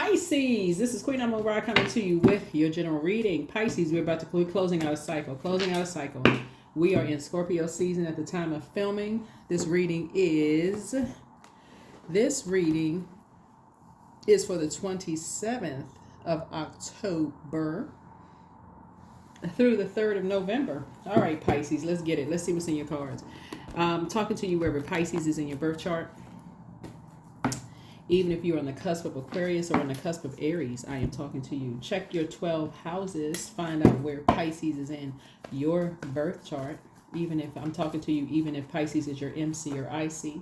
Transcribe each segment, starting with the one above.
Pisces, this is Queen Amun Ra coming to you with your general reading. Pisces, we're about to closing out a cycle. Closing out a cycle. We are in Scorpio season at the time of filming. This reading is for the 27th of October through the 3rd of November. All right, Pisces, let's get it. Let's see what's in your cards. Talking to you wherever Pisces is in your birth chart. Even if you're on the cusp of Aquarius or on the cusp of Aries, I am talking to you. Check your 12 houses. Find out where Pisces is in your birth chart. Even if I'm talking to you, even if Pisces is your MC or IC. You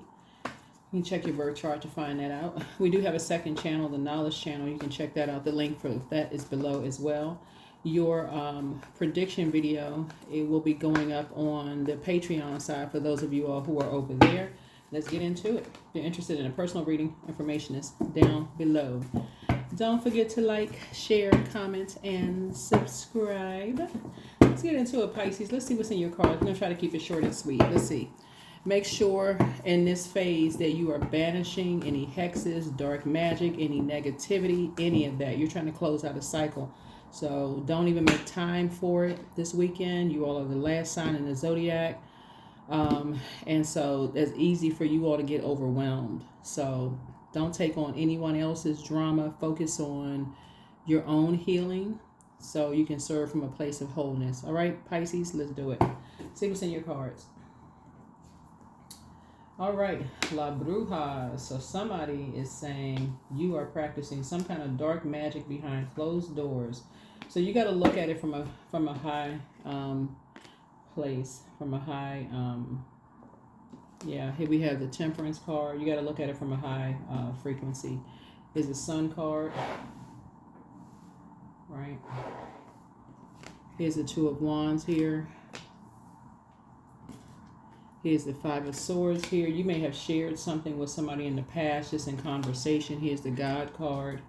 can check your birth chart to find that out. We do have a second channel, the Knowledge Channel. You can check that out. The link for that is below as well. Your prediction video, it will be going up on the Patreon side for those of you all who are over there. Let's get into it. If you're interested in a personal reading, information is down below. Don't forget to like, share, comment, and subscribe. Let's get into it, Pisces. Let's see what's in your cards. I'm going to try to keep it short and sweet. Let's see. Make sure in this phase that you are banishing any hexes, dark magic, any negativity, any of that. You're trying to close out a cycle. So don't even make time for it this weekend. You all are the last sign in the Zodiac. And so it's easy for you all to get overwhelmed. So don't take on anyone else's drama. Focus on your own healing so you can serve from a place of wholeness. All right, Pisces, let's do it. See what's in your cards. All right, La Bruja. So somebody is saying you are practicing some kind of dark magic behind closed doors. So you got to look at it from a high place, from a high here we have the Temperance card. You got to look at it from a high frequency. Is the Sun card, right? Here's the Two of Wands here. Here's the Five of Swords here. You may have shared something with somebody in the past, just in conversation. Here's the God card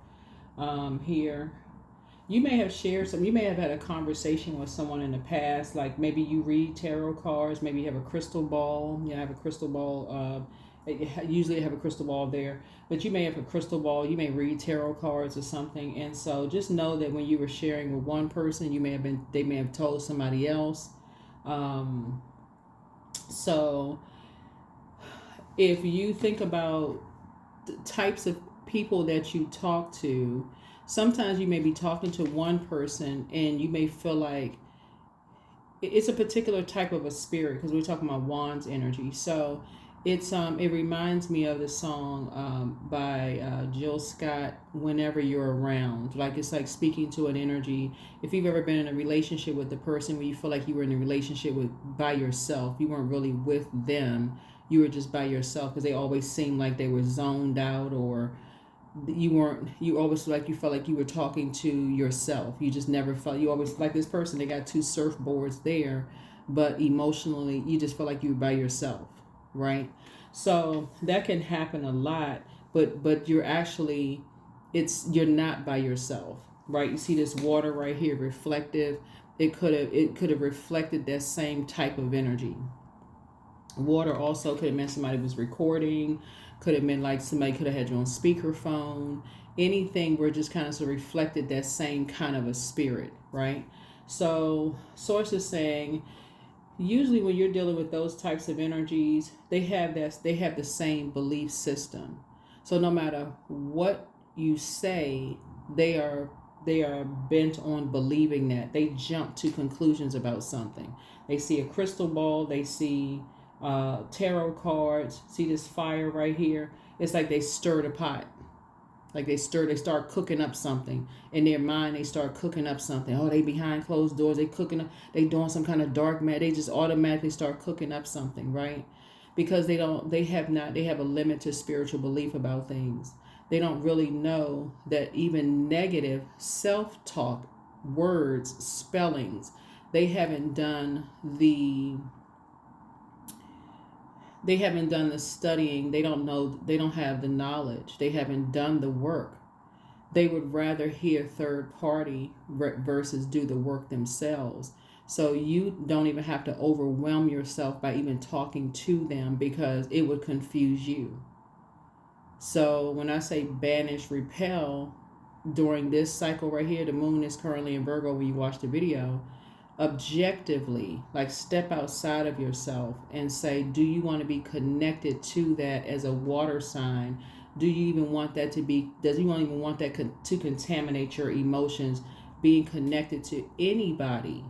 here. You may have shared some, you may have had a conversation with someone in the past, like maybe you read tarot cards, maybe you have a crystal ball. You have a crystal ball, usually I have a crystal ball there, but you may have a crystal ball, you may read tarot cards or something. And so just know that when you were sharing with one person, they may have told somebody else. So if you think about the types of people that you talk to, sometimes you may be talking to one person and you may feel like it's a particular type of a spirit, because we're talking about wands energy. So it's it reminds me of the song by Jill Scott, Whenever You're Around. Like it's like speaking to an energy. If you've ever been in a relationship with the person where you feel like you were in a relationship by yourself, you weren't really with them, you were just by yourself, because they always seemed like they were zoned out, or you always felt like you were talking to yourself. You just never felt, you always, like this person, they got two surfboards there, but emotionally you just felt like you were by yourself, right? So that can happen a lot, but you're actually, you're not by yourself, right? You see this water right here, reflective. It could have reflected that same type of energy. Water also could have meant somebody was recording, could have been like somebody could have had you on speakerphone, anything where it just kind of reflected that same kind of a spirit, right? So source is saying, usually when you're dealing with those types of energies, they have the same belief system. So no matter what you say, they are bent on believing that. They jump to conclusions about something. They see a crystal ball, they see tarot cards, see this fire right here. It's like they stir the pot. Like they start cooking up something in their mind. They start cooking up something. Oh, they behind closed doors. They cooking up. They doing some kind of dark magic. They just automatically start cooking up something, right? Because they have a limited spiritual belief about things. They don't really know that even negative self-talk, words, spellings, they haven't done the studying. They don't know, they don't have the knowledge. They haven't done the work. They would rather hear third party versus do the work themselves. So you don't even have to overwhelm yourself by even talking to them, because it would confuse you. So when I say banish, repel, during this cycle right here, the moon is currently in Virgo when you watch the video, objectively, like step outside of yourself and say, do you want to be connected to that as a water sign? Do you even want that to be, does you even want that to contaminate your emotions, being connected to anybody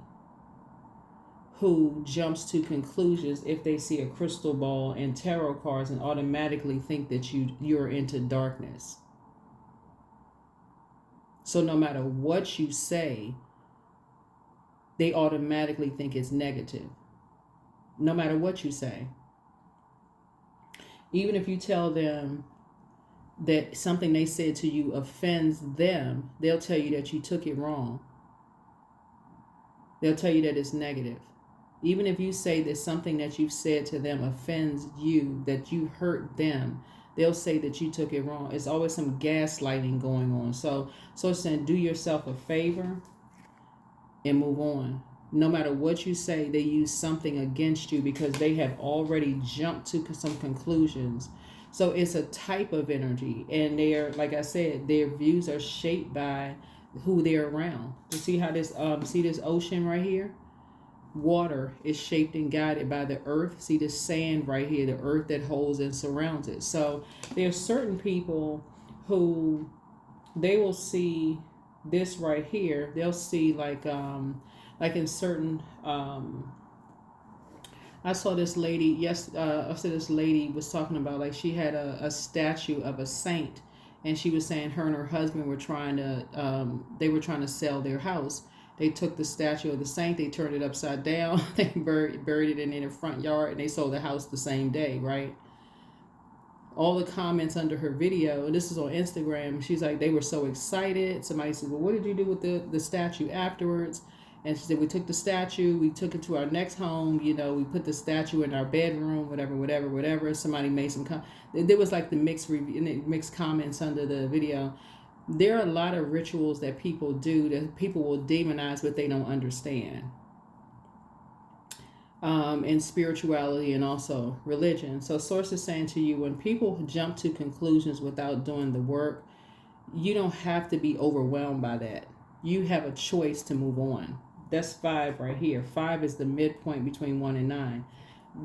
who jumps to conclusions if they see a crystal ball and tarot cards and automatically think that you're into darkness? So no matter what you say, they automatically think it's negative. No matter what you say. Even if you tell them that something they said to you offends them, they'll tell you that you took it wrong. They'll tell you that it's negative. Even if you say that something that you've said to them offends you, that you hurt them, they'll say that you took it wrong. It's always some gaslighting going on. So it's saying, do yourself a favor and move on. No matter what you say, they use something against you because they have already jumped to some conclusions. So it's a type of energy, and they're, like I said, their views are shaped by who they're around. You see how this see this ocean right here? Water is shaped and guided by the earth. See this sand right here, the earth that holds and surrounds it. So there are certain people who they will see this right here. They'll see like in certain I saw this lady I said this lady was talking about, like, she had a statue of a saint, and she was saying her and her husband were trying to sell their house. They took the statue of the saint, they turned it upside down, they buried it in their front yard, and they sold the house the same day, right? All the comments under her video, and this is on Instagram, she's like, they were so excited. Somebody said, well, what did you do with the statue afterwards? And she said, we took the statue, we took it to our next home, we put the statue in our bedroom, whatever. Somebody made some there was like the mixed comments under the video. There are a lot of rituals that people do that people will demonize what they don't understand. In spirituality and also religion. So Source is saying to you, when people jump to conclusions without doing the work, you don't have to be overwhelmed by that. You have a choice to move on. That's 5 right here. 5 is the midpoint between 1 and 9.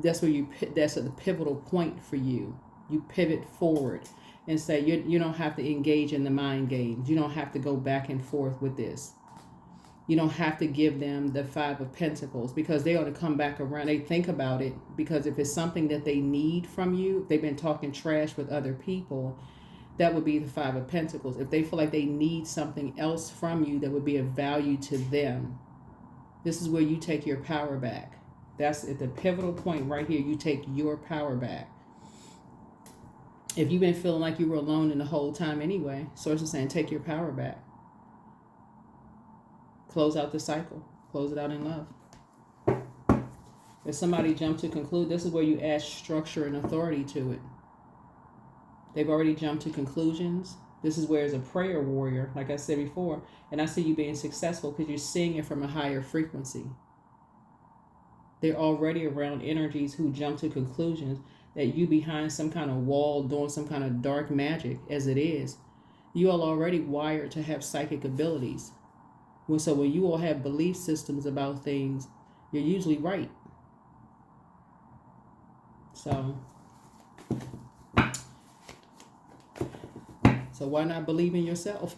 That's where that's at the pivotal point for you. You pivot forward and say you don't have to engage in the mind games. You don't have to go back and forth with this. You don't have to give them the 5 of Pentacles, because they ought to come back around. They think about it, because if it's something that they need from you, if they've been talking trash with other people, that would be the 5 of Pentacles. If they feel like they need something else from you that would be of value to them, this is where you take your power back. That's at the pivotal point right here. You take your power back. If you've been feeling like you were alone in the whole time anyway, Source is saying, take your power back. Close out the cycle. Close it out in love. If somebody jumped to conclude, this is where you add structure and authority to it. They've already jumped to conclusions. This is where, as a prayer warrior, like I said before, and I see you being successful because you're seeing it from a higher frequency. They're already around energies who jump to conclusions that you behind some kind of wall doing some kind of dark magic, as it is. You all already wired to have psychic abilities. So when you all have belief systems about things, you're usually right. So why not believe in yourself?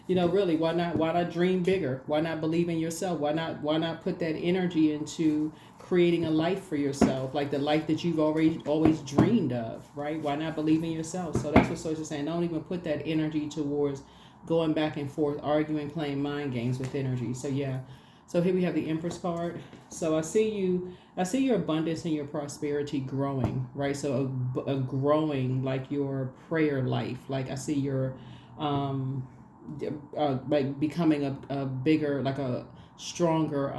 Really, why not dream bigger? Why not believe in yourself? Why not put that energy into creating a life for yourself, like the life that you've always dreamed of, right? Why not believe in yourself? So that's what Source is saying. Don't even put that energy towards going back and forth, arguing, playing mind games with energy. So yeah. So here we have the Empress card. So I see your abundance and your prosperity growing, right? So a growing, like your prayer life. Like I see your like becoming a bigger, like a stronger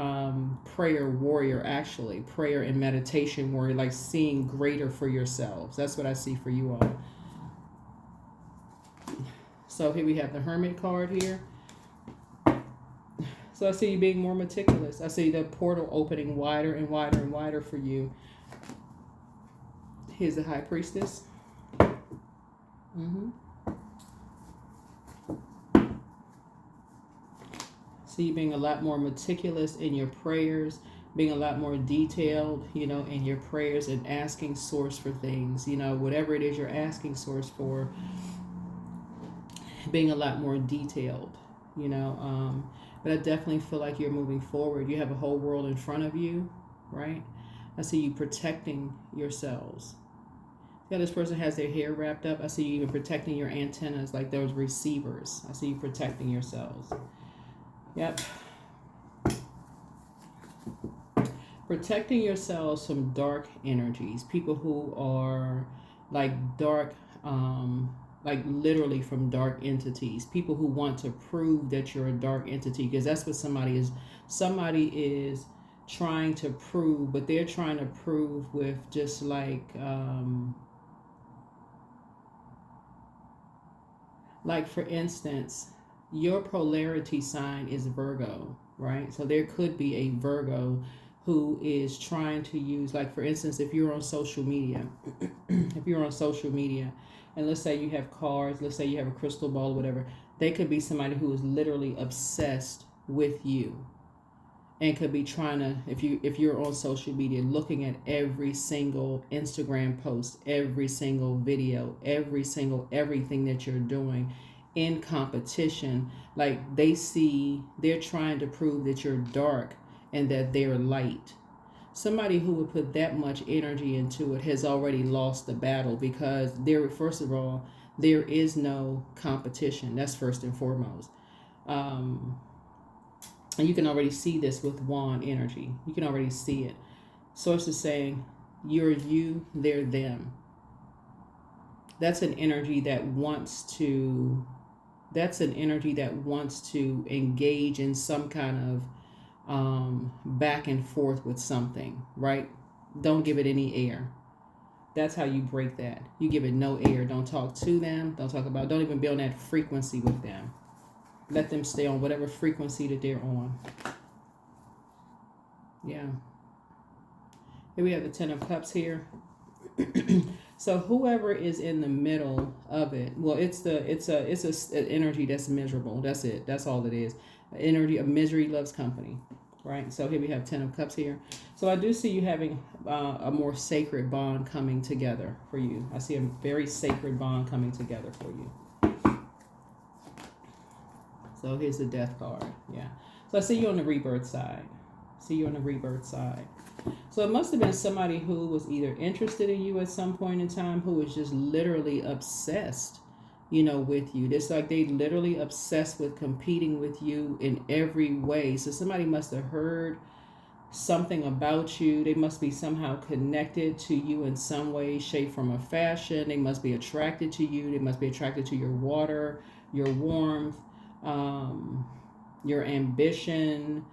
prayer warrior, actually. Prayer and meditation warrior, like seeing greater for yourselves. That's what I see for you all. So here we have the Hermit card here. So I see you being more meticulous. I see the portal opening wider and wider and wider for you. Here's the High Priestess. See you being a lot more meticulous in your prayers, being a lot more detailed, in your prayers and asking source for things, whatever it is you're asking source for, being a lot more detailed, you know. But I definitely feel like you're moving forward. You have a whole world in front of you, right? I see you protecting yourselves. Yeah, this person has their hair wrapped up. I see you even protecting your antennas like those receivers. I see you protecting yourselves. Yep. Protecting yourselves from dark energies. People who are like dark, like literally from dark entities. People who want to prove that you're a dark entity, because that's what somebody is. Somebody is trying to prove, but they're trying to prove with just like for instance, your polarity sign is Virgo, right? So there could be a Virgo who is trying to use, like for instance, if you're on social media, if you're on social media, and let's say you have cards, let's say you have a crystal ball or whatever, they could be somebody who is literally obsessed with you, and could be trying to, if you're on social media, looking at every single Instagram post, every single video, every single everything that you're doing in competition, like they're trying to prove that you're dark and that they're light. Somebody who would put that much energy into it has already lost the battle, because first of all, there is no competition. That's first and foremost. And you can already see this with wand energy. You can already see it. Source is saying, you're you, they're them. That's an energy that wants to engage in some kind of back and forth with something, right? Don't give it any air. That's how you break that. You give it no air. Don't talk to them. Don't even be on that frequency with them. Let them stay on whatever frequency that they're on. Yeah. Here we have the Ten of Cups here. So whoever is in the middle of it, well, it's an energy that's miserable. That's it. That's all it is. An energy of misery loves company, right? So here we have Ten of Cups here. So I do see you having a more sacred bond coming together for you. I see a very sacred bond coming together for you. So here's the Death card. Yeah. So I see you on the rebirth side. So it must have been somebody who was either interested in you at some point in time, who was just literally obsessed, with you. It's like they literally obsessed with competing with you in every way. So somebody must have heard something about you. They must be somehow connected to you in some way, shape, form, or fashion. They must be attracted to you. They must be attracted to your water, your warmth, your ambition,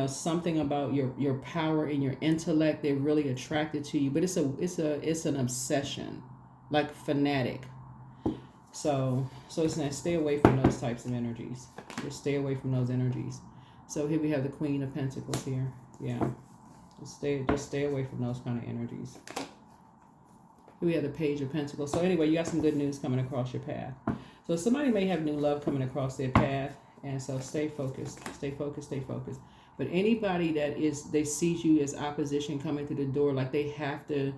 something about your power and your intellect. They're really attracted to you, but it's an obsession, like fanatic. So it's not, stay away from those types of energies. Just stay away from those energies. So here we have the Queen of Pentacles here. Yeah, just stay away from those kind of energies. Here we have the Page of Pentacles. So anyway, you got some good news coming across your path. So somebody may have new love coming across their path, and so stay focused. But anybody that they sees you as opposition coming through the door, like they have to.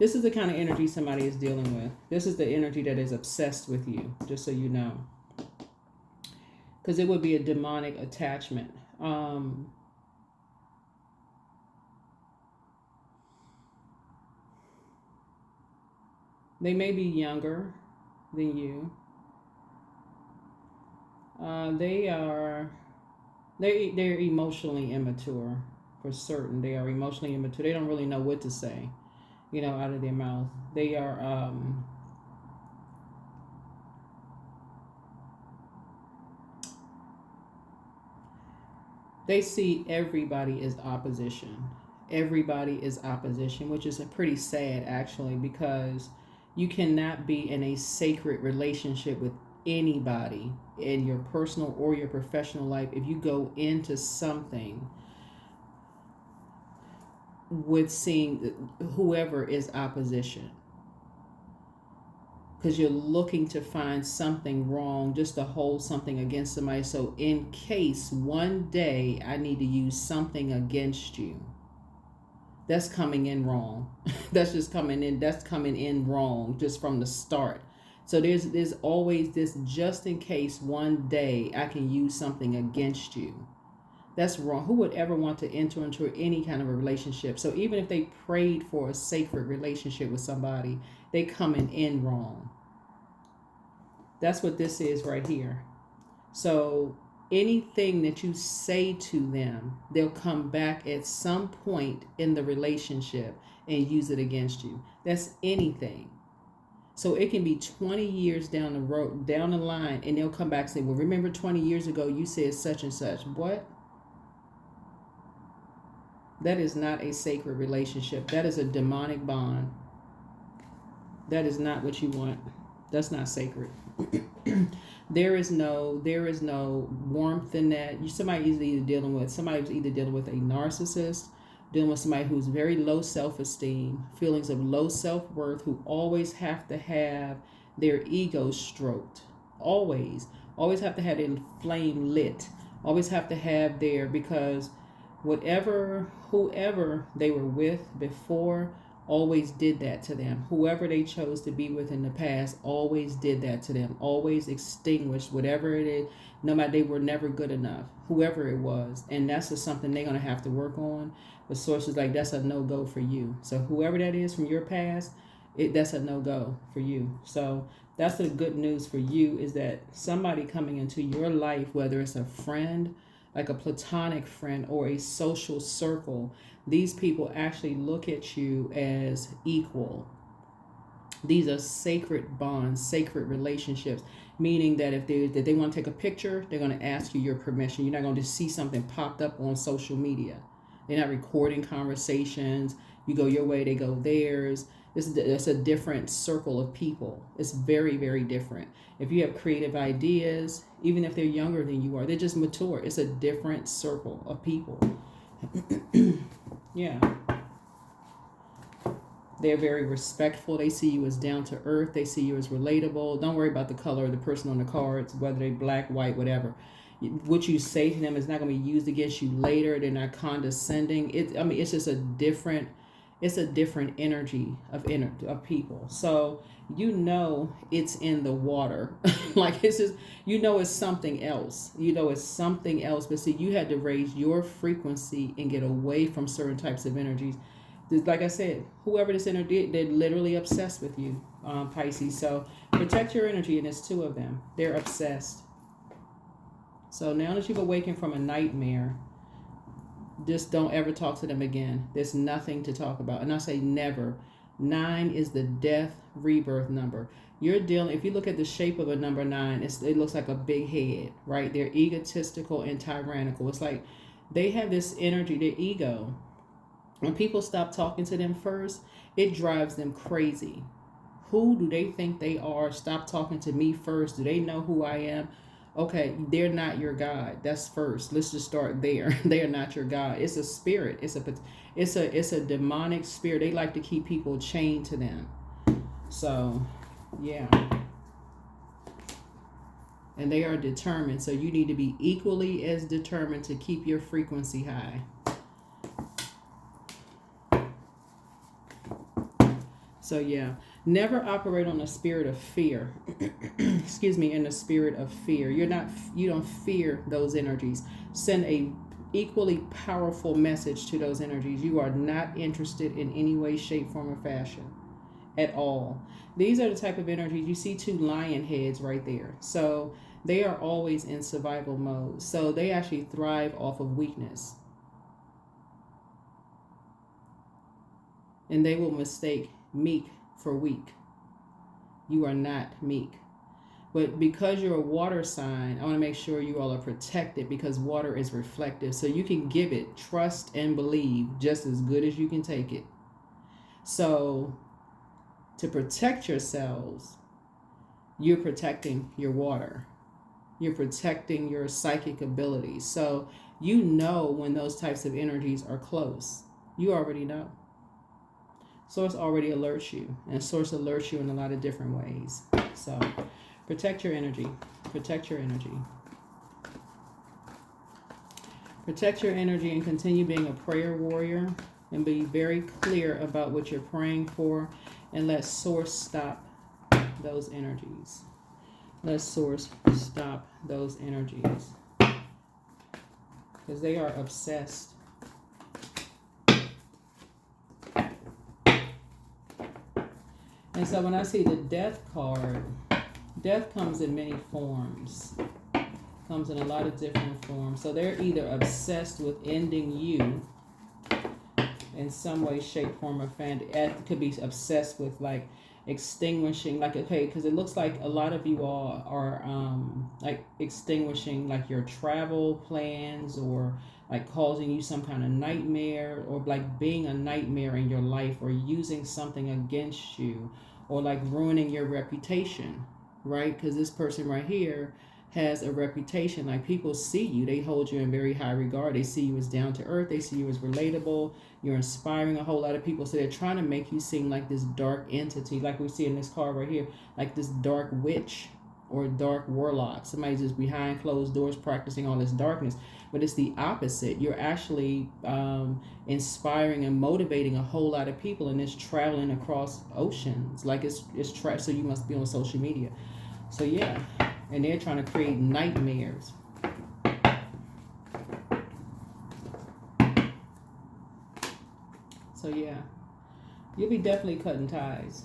This is the kind of energy somebody is dealing with. This is the energy that is obsessed with you, just so you know. Because it would be a demonic attachment. They may be younger than you. They're emotionally immature, for certain. They are emotionally immature. They don't really know what to say, out of their mouth. They are they see everybody as opposition. Everybody is opposition, which is pretty sad, actually, because you cannot be in a sacred relationship with anybody in your personal or your professional life if you go into something with seeing whoever is opposition. because you're looking to find something wrong, just to hold something against somebody. So in case one day I need to use something against you, that's coming in wrong. That's just coming in. That's coming in wrong just from the start. So there's always this, just in case one day I can use something against you. That's wrong. Who would ever want to enter into any kind of a relationship? So even if they prayed for a sacred relationship with somebody, they coming in wrong. That's what this is right here. So anything that you say to them, they'll come back at some point in the relationship and use it against you. That's anything. So it can be 20 years down the road, down the line, and they'll come back and say, well, remember 20 years ago you said such and such. What? That is not a sacred relationship. That is a demonic bond. That is not what you want. That's not sacred. There is no warmth in that. Somebody's either dealing with a narcissist, dealing with somebody who's very low self-esteem, feelings of low self-worth, who always have to have their ego stroked. Always have to have their flame lit. Always have to have because whoever they were with before always did that to them. Whoever they chose to be with in the past always did that to them. Always extinguished whatever it is. No matter, they were never good enough. Whoever it was. And that's just something they're going to have to work on. But sources like, that's a no-go for you. So whoever that is from your past, that's a no-go for you. So that's the good news for you, is that somebody coming into your life, whether it's a friend, like a platonic friend, or a social circle, these people actually look at you as equal. These are sacred bonds, sacred relationships, meaning that if they want to take a picture, they're going to ask you your permission. You're not going to see something popped up on social media. They're not recording conversations. You go your way, they go theirs. It's a different circle of people. It's very, very different. If you have creative ideas, even if they're younger than you are, they're just mature. It's a different circle of people. Yeah. They're very respectful. They see you as down to earth. They see you as relatable. Don't worry about the color of the person on the cards, whether they're black, white, whatever. What you say to them is not going to be used against you later. They're not condescending. It's just a different energy of people. So it's in the water. Like, it's just, it's something else. It's something else. But see, you had to raise your frequency and get away from certain types of energies. Like I said, whoever this energy, they're literally obsessed with you, Pisces. So protect your energy, and it's two of them. They're obsessed. So now that you've awakened from a nightmare, just don't ever talk to them again. There's nothing to talk about. And I say never. 9 is the death rebirth number. If you look at the shape of a number 9, it looks like a big head, right? They're egotistical and tyrannical. It's like they have this energy, their ego. When people stop talking to them first, it drives them crazy. Who do they think they are? Stop talking to me first. Do they know who I am? Okay, they're not your God. That's first. Let's just start there. They are not your God. It's a spirit. It's a demonic spirit. They like to keep people chained to them. So, yeah. And they are determined. So you need to be equally as determined to keep your frequency high. So yeah, never operate on the spirit of fear. In the spirit of fear. You don't fear those energies. Send a equally powerful message to those energies. You are not interested in any way, shape, form, or fashion at all. These are the type of energies. You see 2 lion heads right there. So they are always in survival mode. So they actually thrive off of weakness. And they will mistake meek for weak. You are not meek. But because you're a water sign, I want to make sure you all are protected, because water is reflective. So you can give it trust and believe just as good as you can take it. So to protect yourselves, you're protecting your water. You're protecting your psychic abilities. So when those types of energies are close. You already know. Source already alerts you, and Source alerts you in a lot of different ways. So protect your energy. Protect your energy. Protect your energy and continue being a prayer warrior, and be very clear about what you're praying for, and let Source stop those energies. Let Source stop those energies, because they are obsessed. And so when I see the Death card, death comes in many forms. Comes in a lot of different forms. So they're either obsessed with ending you in some way, shape, form, or fan. It could be obsessed with like extinguishing, like, okay, because it looks like a lot of you all are like extinguishing like your travel plans, or like causing you some kind of nightmare, or like being a nightmare in your life, or using something against you, or like ruining your reputation, right? Because this person right here has a reputation. Like, people see you, they hold you in very high regard. They see you as down to earth. They see you as relatable. You're inspiring a whole lot of people. So they're trying to make you seem like this dark entity, like we see in this card right here, like this dark witch or dark warlock. Somebody's just behind closed doors practicing all this darkness. But it's the opposite. You're actually inspiring and motivating a whole lot of people, and it's traveling across oceans. Like so you must be on social media. So yeah, and they're trying to create nightmares. So yeah, you'll be definitely cutting ties.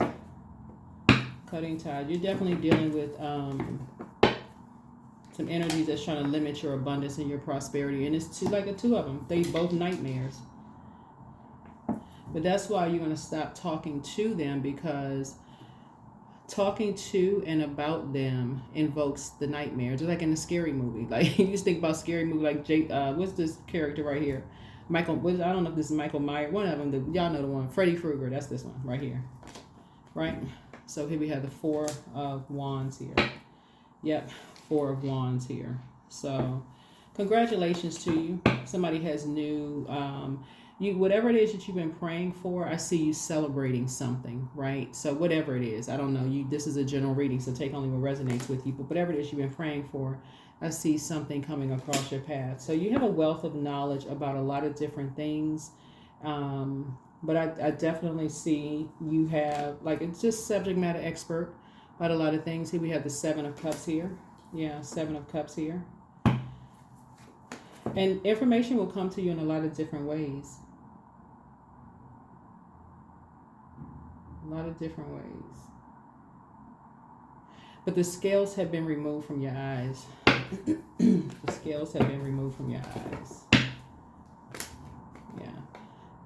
Cutting ties. You're definitely dealing with some energies that's trying to limit your abundance and your prosperity. And it's two of them. They both nightmares. But that's why you're going to stop talking to them, because talking to and about them invokes the nightmares. It's like in a scary movie. Like, you just think about scary movie like what's this character right here? I don't know if this is Michael Myers. One of them, y'all know the one. Freddy Krueger. That's this one right here. Right? So here we have the Four of Wands here. Yep. Four of Wands here. So congratulations to you. Somebody has new whatever it is that you've been praying for, I see you celebrating something, right? So whatever it is, I don't know, this is a general reading, so take only what resonates with you, but whatever it is you've been praying for, I see something coming across your path. So you have a wealth of knowledge about a lot of different things, but I definitely see you have, like, it's just subject matter expert about a lot of things. Here we have the Seven of Cups here. Yeah, Seven of Cups here. And information will come to you in a lot of different ways. A lot of different ways. But the scales have been removed from your eyes. The scales have been removed from your eyes. Yeah.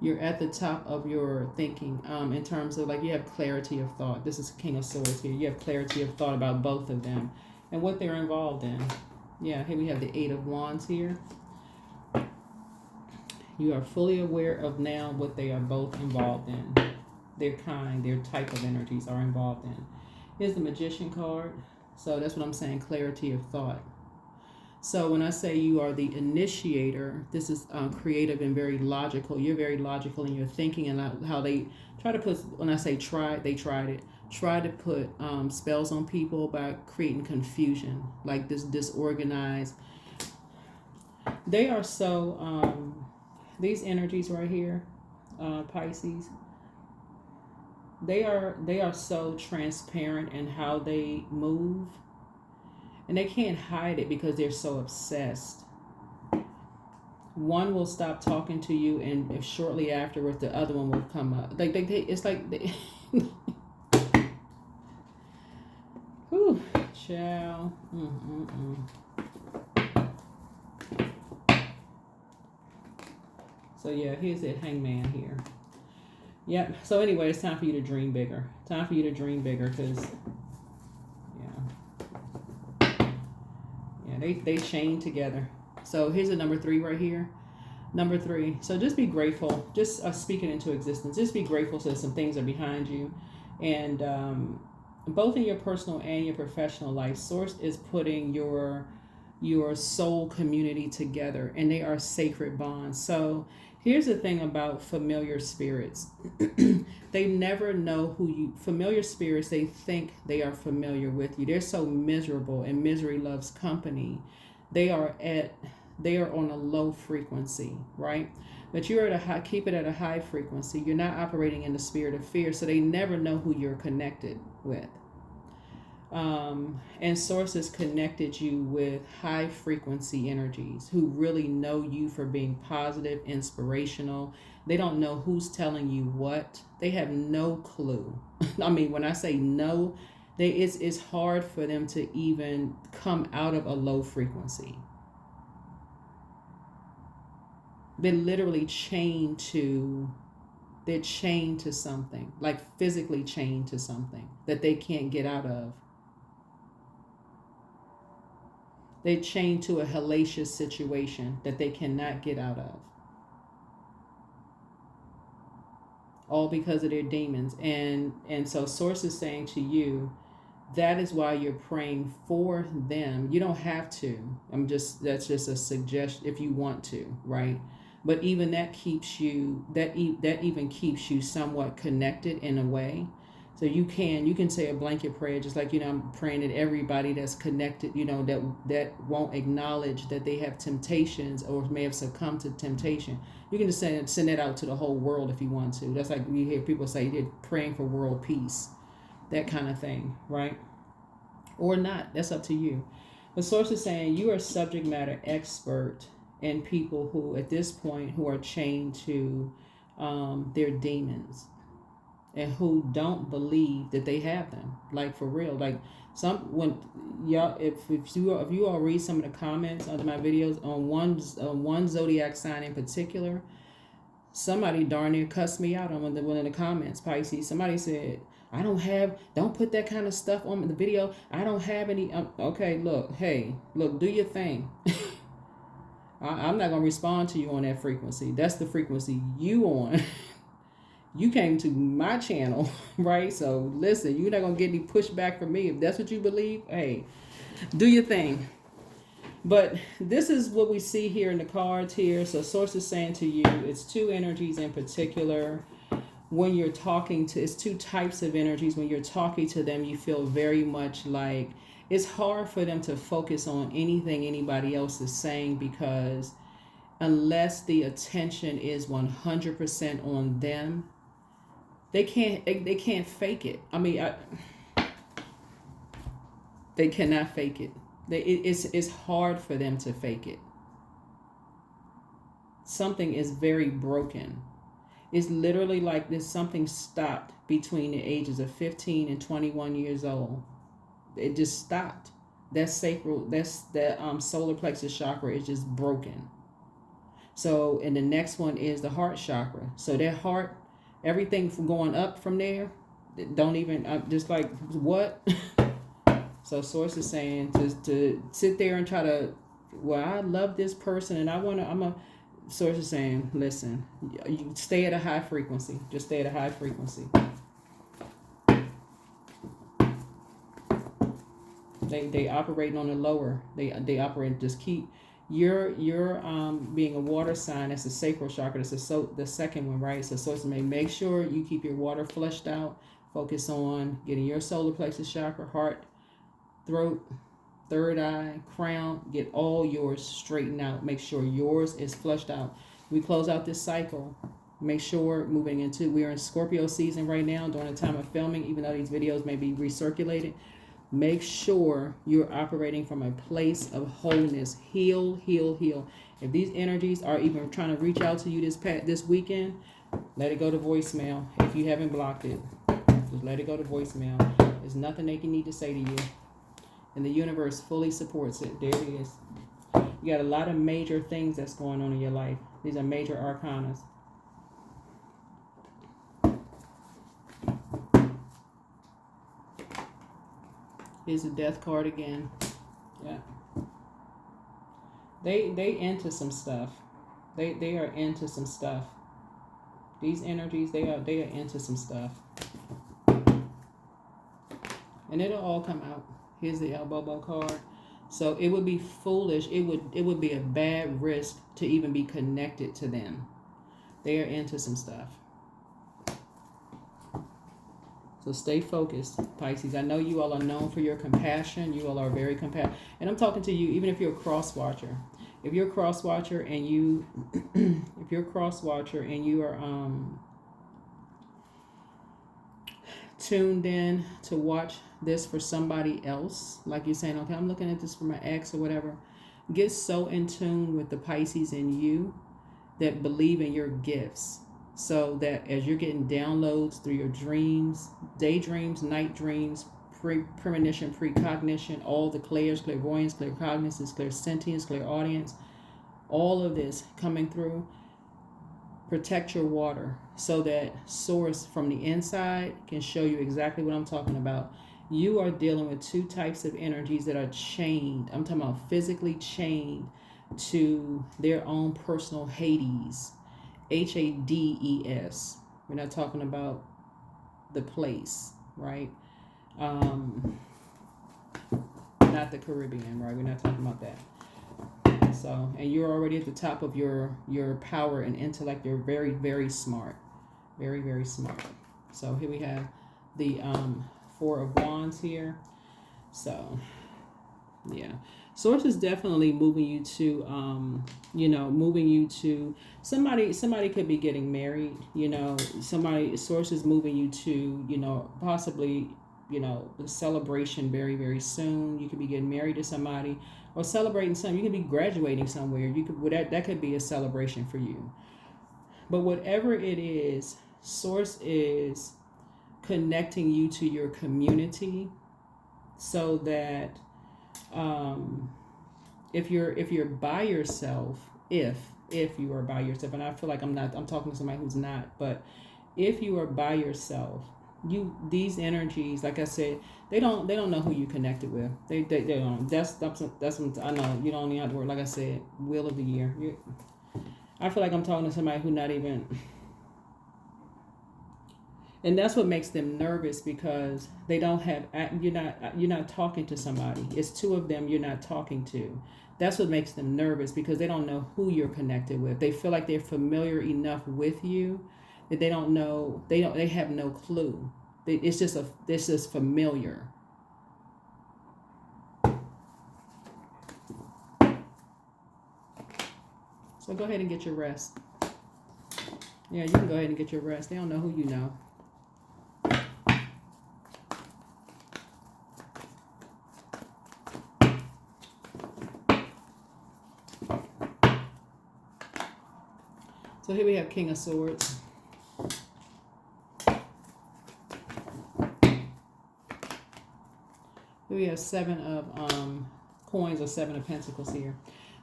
You're at the top of your thinking, in terms of, like, you have clarity of thought. This is King of Swords here. You have clarity of thought about both of them and what they're involved in. Yeah, here we have the Eight of Wands here. You are fully aware of now what they are both involved in. Their type of energies are involved in. Here's the Magician card. So that's what I'm saying, clarity of thought. So when I say you are the initiator, this is creative and very logical. You're very logical in your thinking, and how they try to put, when I say tried to put spells on people by creating confusion, like this disorganized. They are so, these energies right here, Pisces, they are so transparent in how they move, and they can't hide it because they're so obsessed. One will stop talking to you, and shortly afterwards the other one will come up. Like it's like they whew, child. So yeah, here's the Hangman here. Yep. So anyway, it's time for you to dream bigger. Time for you to dream bigger, because they chain together. So here's the number 3 right here. Number 3. So just be grateful. Just speak it into existence. Just be grateful that some things are behind you, and both in your personal and your professional life, Source is putting your your soul community together, and they are sacred bonds. So here's the thing about familiar spirits. They never know who you, familiar spirits, they think they are familiar with you. They're so miserable, and misery loves company. They are at, they are on a low frequency, right? But you're at a high, keep it at a high frequency. You're not operating in the spirit of fear, so they never know who you're connected with. And sources connected you with high frequency energies who really know you for being positive, inspirational. They don't know who's telling you what. They have no clue. I mean, when I say no, it's hard for them to even come out of a low frequency. They're literally they're chained to something, like physically chained to something that they can't get out of. They're chained to a hellacious situation that they cannot get out of. All because of their demons. And so source is saying to you, that is why you're praying for them. You don't have to. That's just a suggestion if you want to, right? But even that keeps you, that even keeps you somewhat connected in a way. So you can say a blanket prayer, just like, I'm praying that everybody that's connected, that won't acknowledge that they have temptations or may have succumbed to temptation. You can just send that out to the whole world if you want to. That's like you hear people say they're praying for world peace, that kind of thing, right? Or not, that's up to you. The source is saying you are a subject matter expert in people who, at this point, who are chained to their demons, and who don't believe that they have them, like for real. Like when y'all, if you all read some of the comments under my videos on one zodiac sign in particular, somebody darn near cussed me out on one of the comments. Pisces, somebody said, don't put that kind of stuff on the video. I don't have any. Okay, look, do your thing. I'm not gonna respond to you on that frequency. That's the frequency you on. You came to my channel, right? So listen, you're not going to get any pushback from me. If that's what you believe, hey, do your thing. But this is what we see here in the cards here. So source is saying to you, it's two energies in particular. When you're talking to, it's two types of energies. When you're talking to them, you feel very much like it's hard for them to focus on anything anybody else is saying, because unless the attention is 100% on them, they can't fake it. I mean, they cannot fake it. It's hard for them to fake it. Something is very broken. It's literally like there's something stopped between the ages of 15 and 21 years old. It just stopped. That solar plexus chakra is just broken. So, and the next one is the heart chakra. So their heart, everything from going up from there, don't even, just like, what? So source is saying to sit there and try to, well, I love this person and source is saying, listen, you stay at a high frequency. Just stay at a high frequency. They operating on the lower. They operate, just keep, you're being a water sign. That's the sacral chakra. That's the second one, right? So source may make sure you keep your water flushed out. Focus on getting your solar plexus chakra, heart, throat, third eye, crown. Get all yours straightened out. Make sure yours is flushed out. We close out this cycle. Make sure we're in Scorpio season right now during the time of filming, even though these videos may be recirculated. Make sure you're operating from a place of wholeness. Heal, heal, heal. If these energies are even trying to reach out to you this weekend, let it go to voicemail. If you haven't blocked it, just let it go to voicemail. There's nothing they can need to say to you. And the universe fully supports it. There it is. You got a lot of major things that's going on in your life. These are major arcanas. Here's the death card again. Yeah. They into some stuff. They are into some stuff. These energies, they are into some stuff. And it'll all come out. Here's the elbow card. So it would be foolish. It would be a bad risk to even be connected to them. They are into some stuff. So stay focused, Pisces. I know you all are known for your compassion. You all are very compassionate. And I'm talking to you, even if you're a cross watcher. If you're a cross watcher and you, if you're a cross watcher and you are tuned in to watch this for somebody else, like you're saying, okay, I'm looking at this for my ex or whatever. Get so in tune with the Pisces in you that believe in your gifts. So that as you're getting downloads through your dreams, daydreams, night dreams, premonition, precognition, all the clairs, clairvoyance, claircognizance, clairsentience, clairaudience, all of this coming through, protect your water so that source from the inside can show you exactly what I'm talking about. You are dealing with two types of energies that are chained. I'm talking about physically chained to their own personal Hades. Hades. We're not talking about the place, right? Not the Caribbean, right? We're not talking about that. So, and you're already at the top of your power and intellect. You're very, very smart. Very, very smart. So here we have the Four of Wands here. So, yeah. Source is definitely moving you to, moving you to somebody could be getting married, source is moving you to, possibly, a celebration very, very soon. You could be getting married to somebody or celebrating something. You could be graduating somewhere. That could be a celebration for you. But whatever it is, source is connecting you to your community so that if you're by yourself, if you are by yourself, and I feel like I'm talking to somebody who's not, but if you are by yourself, these energies, like I said, they don't know who you connected with. They don't. That's what I know. You don't even have to worry. Like I said, wheel of the year. I feel like I'm talking to somebody who not even. And that's what makes them nervous, because they don't have, you're not talking to somebody. It's two of them you're not talking to. That's what makes them nervous, because they don't know who you're connected with. They feel like they're familiar enough with you that they don't know, they have no clue. It's just familiar. So go ahead and get your rest. Yeah, you can go ahead and get your rest. They don't know who you know. So here we have King of Swords. Here we have Seven of Coins, or Seven of Pentacles here.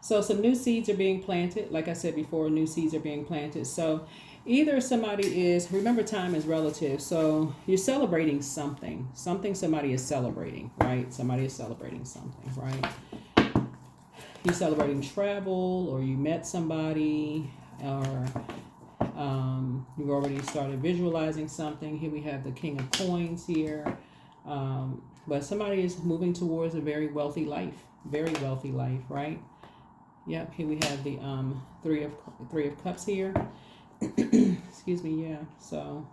So some new seeds are being planted. Like I said before, new seeds are being planted. So either somebody is, remember, time is relative. So you're celebrating something. Somebody is celebrating, right? Somebody is celebrating something, right? You're celebrating travel, or you met somebody, or you've already started visualizing something. Here we have the King of Coins here. But somebody is moving towards a very wealthy life, right? Yep, here we have the three of Cups here. Excuse me, yeah. So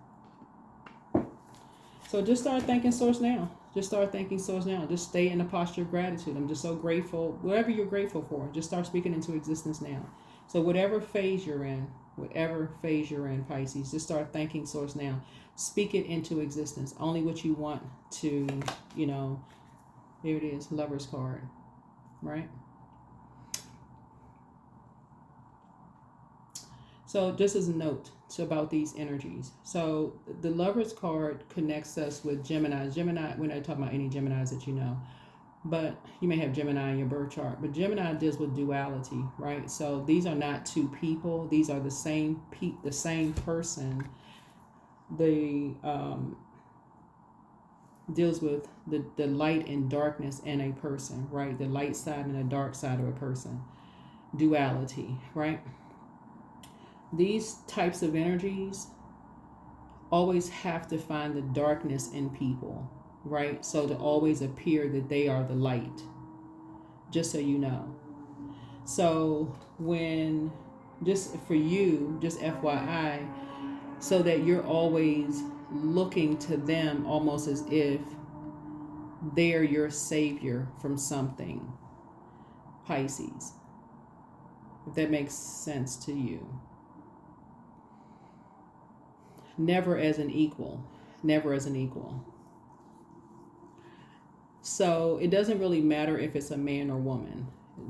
just start thanking Source now. Just start thanking Source now. Just stay in the posture of gratitude. I'm just so grateful. Whatever you're grateful for, just start speaking into existence now. So whatever phase you're in, Pisces, just start thanking Source now. Speak it into existence. Only what you want to, there it is, Lover's card, right? So just as a note about these energies. So the Lover's card connects us with Gemini. Gemini, we're not talking about any Geminis that you know, but you may have Gemini in your birth chart. But Gemini deals with duality, right? So these are not two people. These are the same person. They deals with the light and darkness in a person, right? The light side and the dark side of a person. Duality, right? These types of energies always have to find the darkness in people, right? So to always appear that they are the light. just so you know. So when, just for you, just FYI, so that you're always looking to them almost as if they're your savior from something, Pisces, if that makes sense to you. Never as an equal. Never as an equal. So it doesn't really matter if it's a man or woman.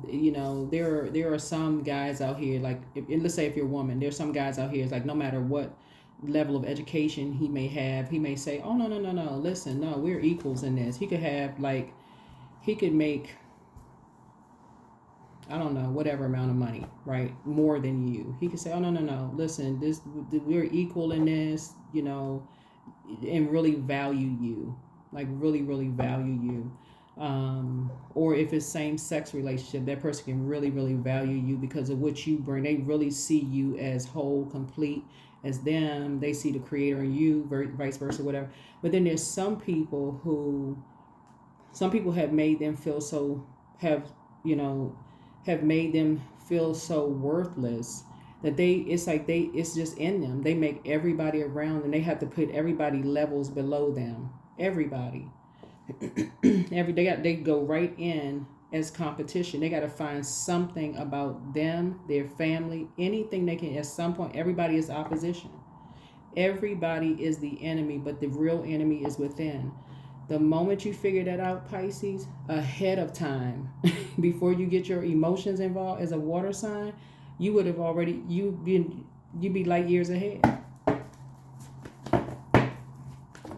You know, there are some guys out here, like, let's say if you're a woman, there's some guys out here, it's like no matter what level of education he may have, he may say, oh, no, listen, no, we're equals in this. He could have, like, he could make, I don't know, whatever amount of money, right? More than you. He could say, oh, no, listen, we're equal in this, you know, and really value you, like really, really value you. Or if it's same sex relationship, that person can really, really value you because of what you bring. They really see you as whole, complete as them. They see the creator in you, vice versa, whatever. But then there's some people have made them feel so, have made them feel so worthless that it's just in them. They make everybody around, and they have to put everybody levels below them. Everybody. They go right in as competition. They got to find something about them, their family, anything they can. At some point, everybody is opposition. Everybody is the enemy, but the real enemy is within. The moment you figure that out, Pisces, ahead of time, before you get your emotions involved as a water sign, you would have already, you'd be light years ahead.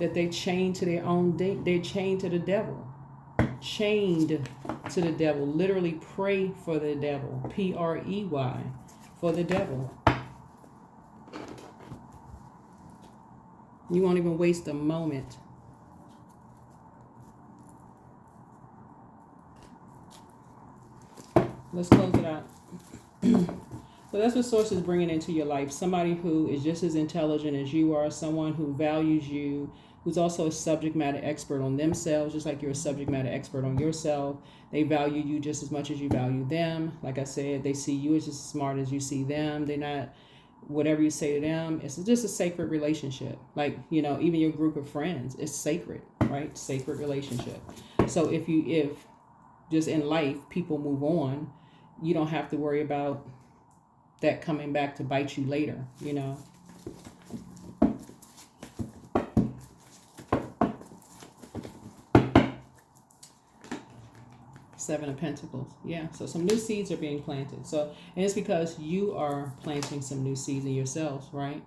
That they chained to their own, they're chained to the devil. Chained to the devil. Literally pray for the devil. Prey for the devil. You won't even waste a moment. Let's close it out. So that's what Source is bringing into your life. Somebody who is just as intelligent as you are. Someone who values you. Who's also a subject matter expert on themselves, just like you're a subject matter expert on yourself. They value you just as much as you value them. Like I said, they see you as just as smart as you see them. They're not, whatever you say to them, it's just a sacred relationship. Like, even your group of friends, it's sacred, right? Sacred relationship. So if just in life, people move on, you don't have to worry about that coming back to bite you later, Seven of Pentacles. Yeah. So some new seeds are being planted. So, and it's because you are planting some new seeds in yourselves, right?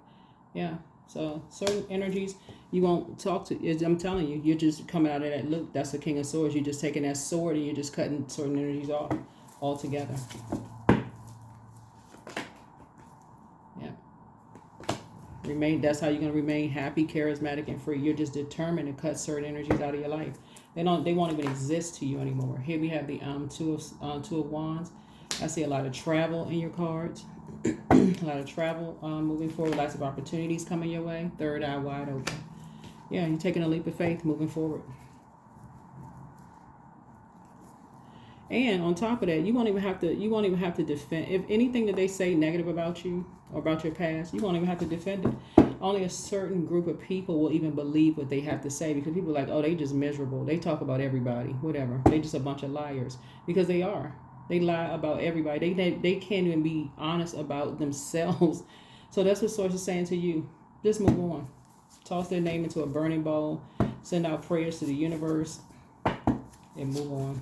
Yeah. So certain energies you won't talk to. I'm telling you, you're just coming out of that loop. That's the King of Swords. You're just taking that sword and you're just cutting certain energies off altogether. Yeah. That's how you're going to remain happy, charismatic, and free. You're just determined to cut certain energies out of your life. They won't even exist to you anymore. Here we have the two of Wands. I see a lot of travel in your cards. A lot of travel moving forward. Lots of opportunities coming your way. Third eye wide open. Yeah, you're taking a leap of faith moving forward. And on top of that, you won't even have to defend. If anything that they say negative about you or about your past, you won't even have to defend it. Only a certain group of people will even believe what they have to say, because people are like, oh, they just miserable. They talk about everybody, whatever. They just a bunch of liars, because they are. They lie about everybody. They can't even be honest about themselves. So that's what Source is saying to you. Just move on. Toss their name into a burning bowl. Send out prayers to the universe. And move on.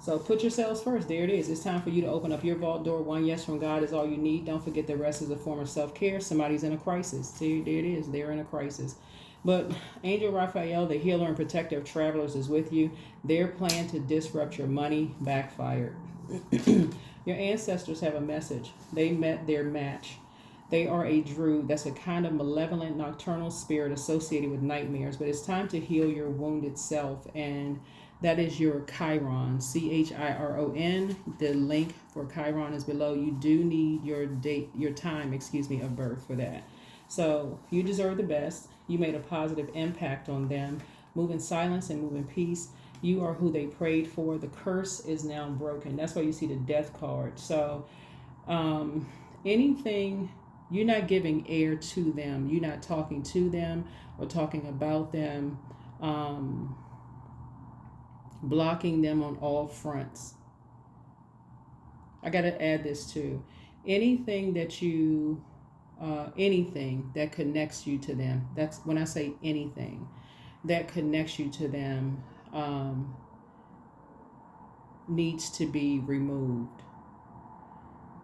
So put yourselves first. There it is. It's time for you to open up your vault door. One yes from God is all you need. Don't forget the rest is a form of self-care. Somebody's in a crisis. See, there it is. They're in a crisis. But Angel Raphael, the healer and protector of travelers, is with you. Their plan to disrupt your money backfired. Your ancestors have a message. They met their match. They are a druid. That's a kind of malevolent nocturnal spirit associated with nightmares. But it's time to heal your wounded self. And that is your Chiron, Chiron. The link for Chiron is below. You do need your time of birth for that. So you deserve the best. You made a positive impact on them. Move in silence and move in peace. You are who they prayed for. The curse is now broken. That's why you see the death card. So anything, you're not giving air to them. You're not talking to them or talking about them, blocking them on all fronts. I got to add this too. Anything that you, anything that connects you to them, that's when I say anything that connects you to them, needs to be removed.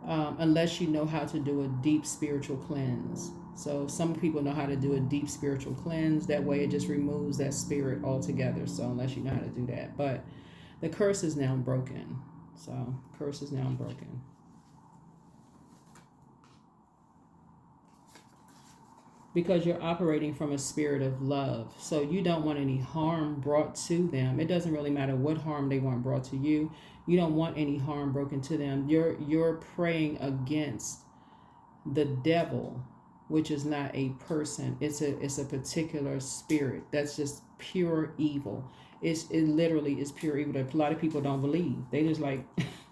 Unless you know how to do a deep spiritual cleanse. So some people know how to do a deep spiritual cleanse. That way it just removes that spirit altogether. So unless you know how to do that. But the curse is now broken. So curse is now broken. Because you're operating from a spirit of love. So you don't want any harm brought to them. It doesn't really matter what harm they want brought to you. You don't want any harm broken to them. You're praying against the devil, which is not a person. It's a particular spirit that's just pure evil. It literally is pure evil that a lot of people don't believe. They just like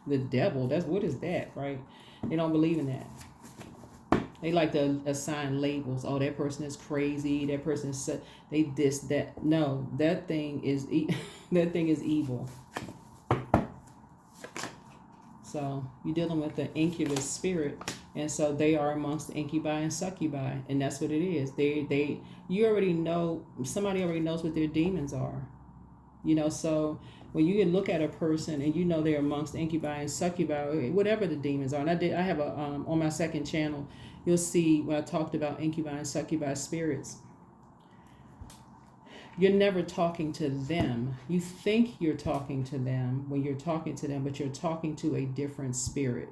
the devil. What is that, right? They don't believe in that. They like to assign labels. Oh, that person is crazy. That person is they this that. No, that thing is that thing is evil. So you're dealing with the incubus spirit, and so they are amongst the incubi and succubi, and that's what it is. You already know. Somebody already knows what their demons are. So when you look at a person and you know they're amongst the incubi and succubi, whatever the demons are. And I have a on my second channel. You'll see when I talked about incubi and succubi spirits. You're never talking to them. You think you're talking to them when you're talking to them, but you're talking to a different spirit.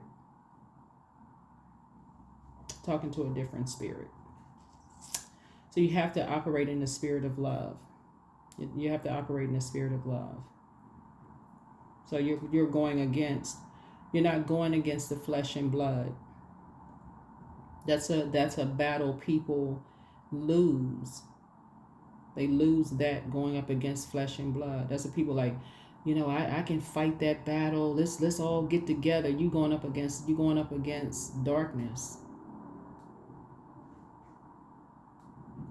Talking to a different spirit. So you have to operate in the spirit of love. You have to operate in the spirit of love. So you're going against. You're not going against the flesh and blood. That's a battle people lose. They lose that going up against flesh and blood. That's what people like, I can fight that battle. Let's all get together. You going up against darkness.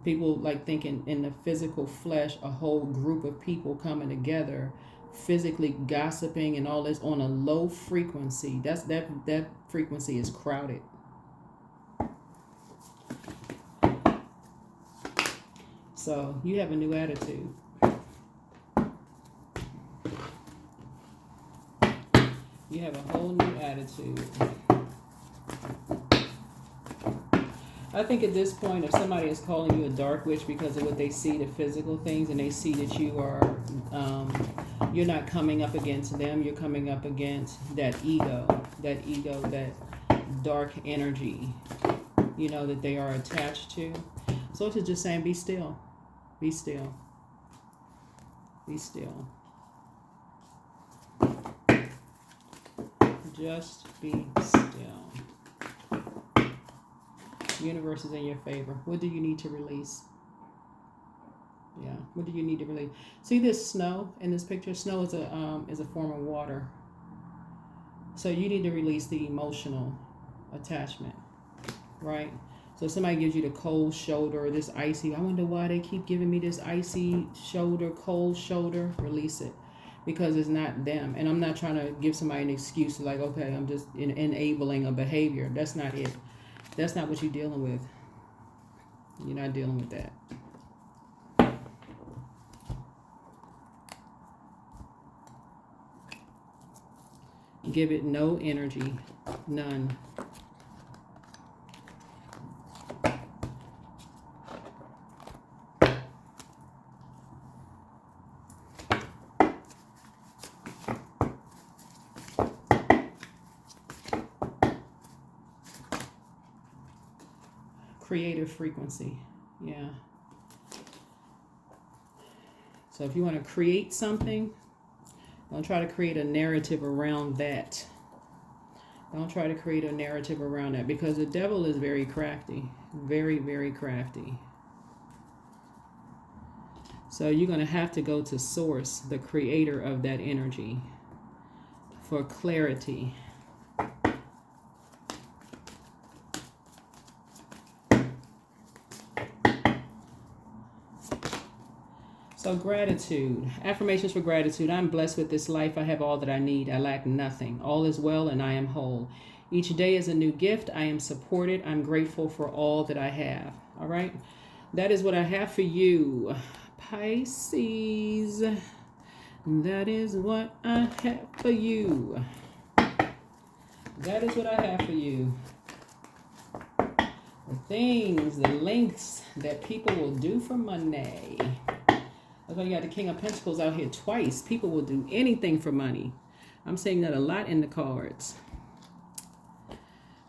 People like thinking in the physical flesh, a whole group of people coming together, physically gossiping and all this on a low frequency. That frequency is crowded. So you have a new attitude. You have a whole new attitude. I think at this point, if somebody is calling you a dark witch because of what they see, the physical things, and they see that you are, you're not coming up against them, you're coming up against that ego, that dark energy, that they are attached to. So it's just saying, be still. Be still. Be still. Just be still. Universe is in your favor. What do you need to release? Yeah. What do you need to release? See this snow in this picture? Snow is a form of water. So you need to release the emotional attachment, right? So if somebody gives you the cold shoulder, this icy, I wonder why they keep giving me this icy shoulder, cold shoulder. Release it, because it's not them. And I'm not trying to give somebody an excuse like, okay, I'm just enabling a behavior. That's not it. That's not what you're dealing with. You're not dealing with that. Give it no energy. None. Creative frequency. Yeah. So if you want to create something, don't try to create a narrative around that. Don't try to create a narrative around that, because the devil is very crafty. Very, very crafty. So you're going to have to go to source, the creator of that energy, for clarity. So gratitude, affirmations for gratitude. I'm blessed with this life. I have all that I need. I lack nothing. All is well and I am whole. Each day is a new gift. I am supported. I'm grateful for all that I have. All right. That is what I have for you, Pisces. That is what I have for you. That is what I have for you. The things, the lengths that people will do for money. That's why you got the King of Pentacles out here twice. People will do anything for money. I'm saying that a lot in the cards.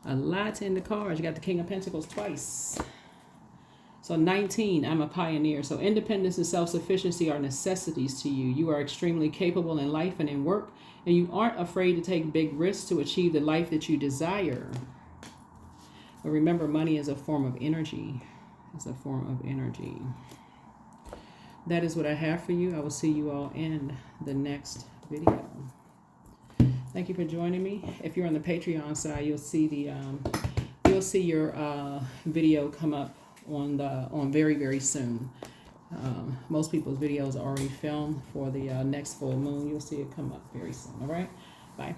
A lot in the cards. You got the King of Pentacles twice. So 19, I'm a pioneer. So independence and self-sufficiency are necessities to you. You are extremely capable in life and in work, and you aren't afraid to take big risks to achieve the life that you desire. But remember, money is a form of energy. It's a form of energy. That is what I have for you. I will see you all in the next video. Thank you for joining me. If you're on the Patreon side, you'll see your video come up on very, very soon. Most people's videos are already filmed for the next full moon. You'll see it come up very soon. All right. Bye.